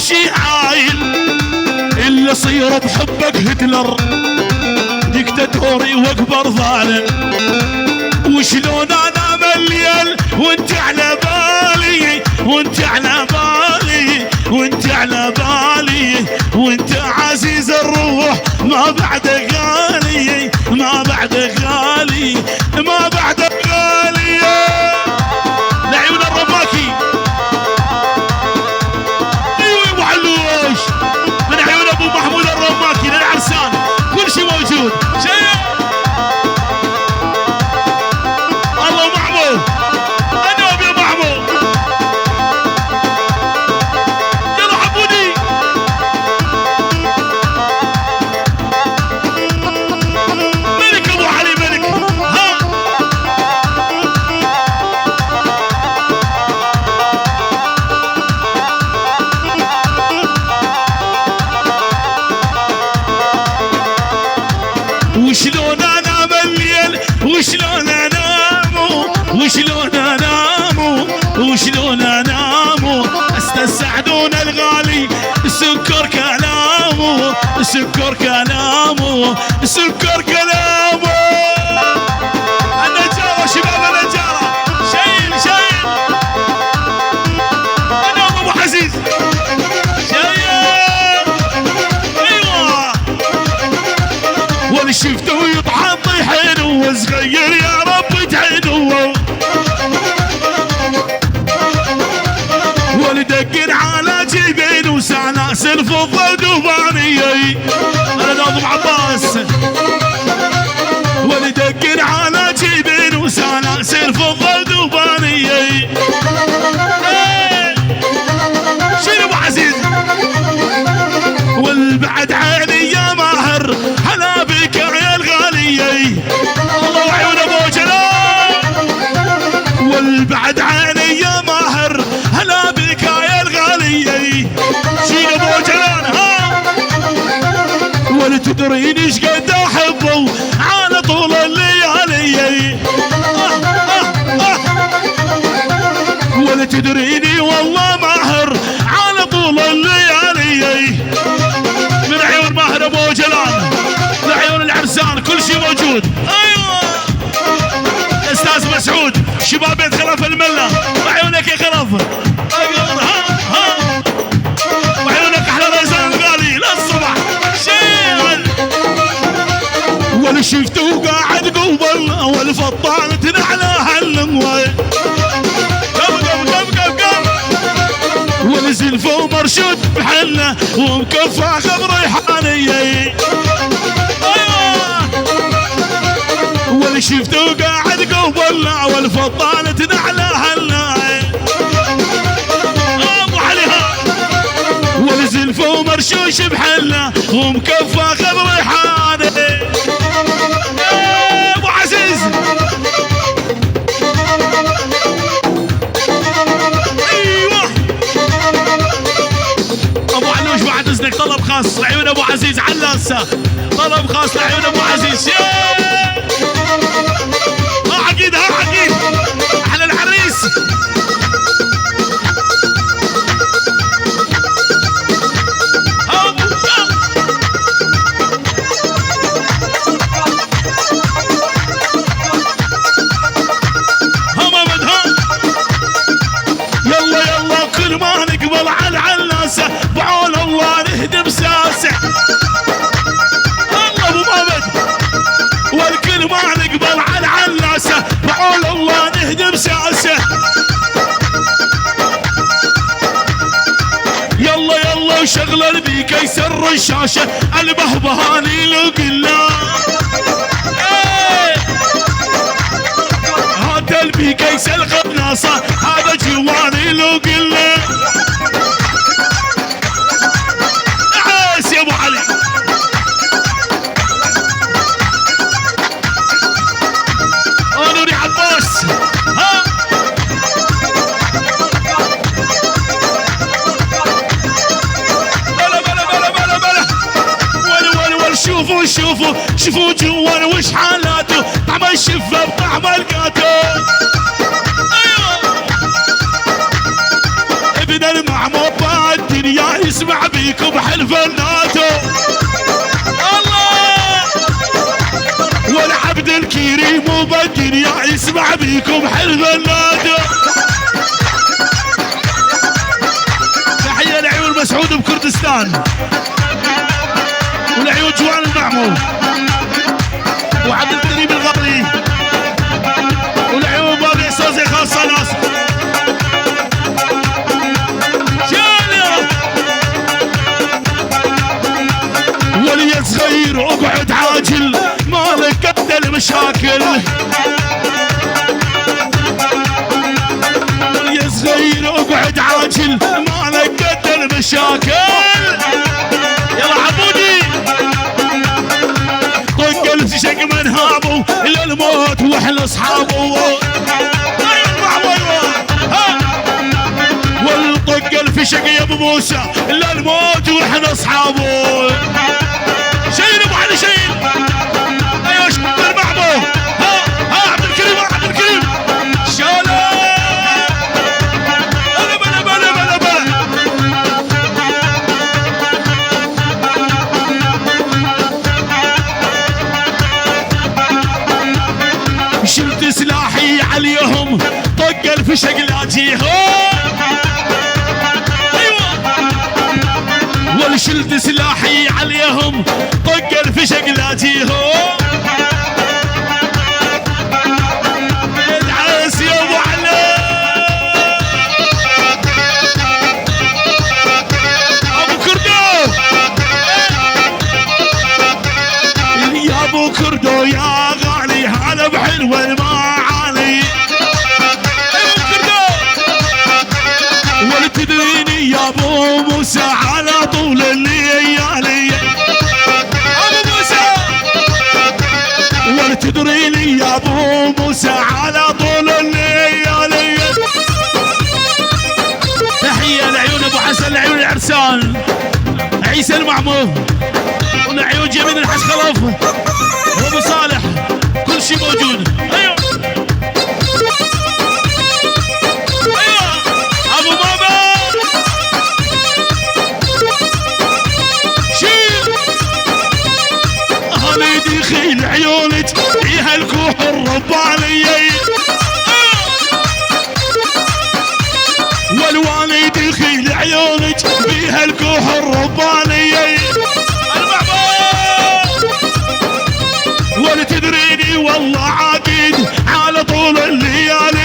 شي عايل اللي صير بحبك هتلر ديكتاتوري واكبر ظالم. وشلون انا مليان وانت على بالي، وانت على بالي، وانت على بالي، وانت عزيز الروح ما بعدك غالي، ما بعدك غالي، ما بعدك غالي. لعيون الرباكي ايوه ابو علوش من عيون ابو محمود الرباكي للعرسان كل شي موجود. شيء الله محمود انا ابي محمود يلا حبوني. ملك ابو علي ملك ها وشلون انا مليل وشلون انامو وشلون انامو وشلون انامو استسعدون الغالي سكر كلامو سكر كلامو سكر كلامو. النجارة شباب النجارة شايل شايل انا ابو عزيز شايل ايوه واللي شفته يطحن طيحين وصغير يا رب تعينه والدقن على جيبين وسلاسل فضة دبانية. انا ناظم عباس والدقن على جيبين وسلاسل فضة دبانية. شنو ابو عزيز والبعد عيني يا ماهر هلا بك يا الغالية. الله وعيون ابو جلال والبعد عيني يا ماهر هلا بك يا الغالية. شيل ابو جلال ها ولا تدرين ايش قد احبه على طول الليالي. ولا تدريني والله ماهر على طول الليالي. من عيون ماهر ابو جلال لعيون العرسان كل شيء موجود. ايوه استاذ مسعود شباب بيت خلف المله وعيونك يا خلف. ها ها وعيونك احلى ريزان الغالي للصبح. شيل ولا شفته قاعد قبل والفطانة على هالمويه. ونزل فوق مرشود بحله ومكفى خضر ريحانيه. ايوه واللي شفته قاعد قبل والفطانة على هالنايه. ابو عليها ونزل فوق مرشوش بحله ومكفى خضر ريحانيه. ابو عزيز طلب خاص لعيون ابو عزيز علاسه. طلب خاص لعيون ابو عزيز. ها عقيد ها عقيد احلى العريس. ها مامد ها يلا يلا كل ما نقبل على العلاسه بعون الله نهدم ساسه. الله ابو مامد والكل ما نقبل على العلاسه بعون الله نهدم ساسه. يلا يلا وشغل البيك يسر الشاشه البهبهاني لو قلنا. هذا البيك يسلق بناصه هذا جواني لو قلنا. يا ابو علي انوري عباس ها بلا بلا بلا بلا بلا ول شوفوا شوفوا شوفوا جوان وش حالاته طعم الشفه بطعم القاتو. ايوه ابن المعمور الدنيا يسمع الفناتو الله والعبد الكريم وبالدنيا يسمع بيكم حلفناتو. تحية لعيون مسعود بكردستان والعيون جوان المعمو وعبد الكريم الغبري والعيون بابي صوزي خاصة ناس ولي صغير اقعد عاجل مالك قد المشاكل. ولي صغير اقعد عاجل مالك قد المشاكل. يلا عبودي طق الشق من هابو للموت واحنا اصحابه. والطق الفشق يا ابو موسى للموت واحنا اصحابه. شيل ابو علي شيل. ايوه شد المعبو. ها عبد الكريم عبد الكريم شاله. بلا بلا بلا بلا بلا. شلت سلاحي عليهم طق الفشق لا جيهم. شلت سلاحي عليهم طق الفشق لا جيهم. العرس يا ابو علي ابو كردو يا ابو كردو يا غالي هلا بحلوه المعالي. ابو كردو ولا تدريني يا ابو موسى على طول الليالي. ابو موسى ولا تدريني يا ابو موسى على طول الليالي. تحية لعيون ابو حسن لعيون العرسان عيسى المعمو ولعيون جميل الحشخلف وابو صالح كل شيء موجود. ايوه ايوه ابو بابا خيل عيونك فيها الكوح الربانية. والوالد خيل عيونك فيها الكوح الربانية. ولا تدريني والله عاقد على طول الليالي.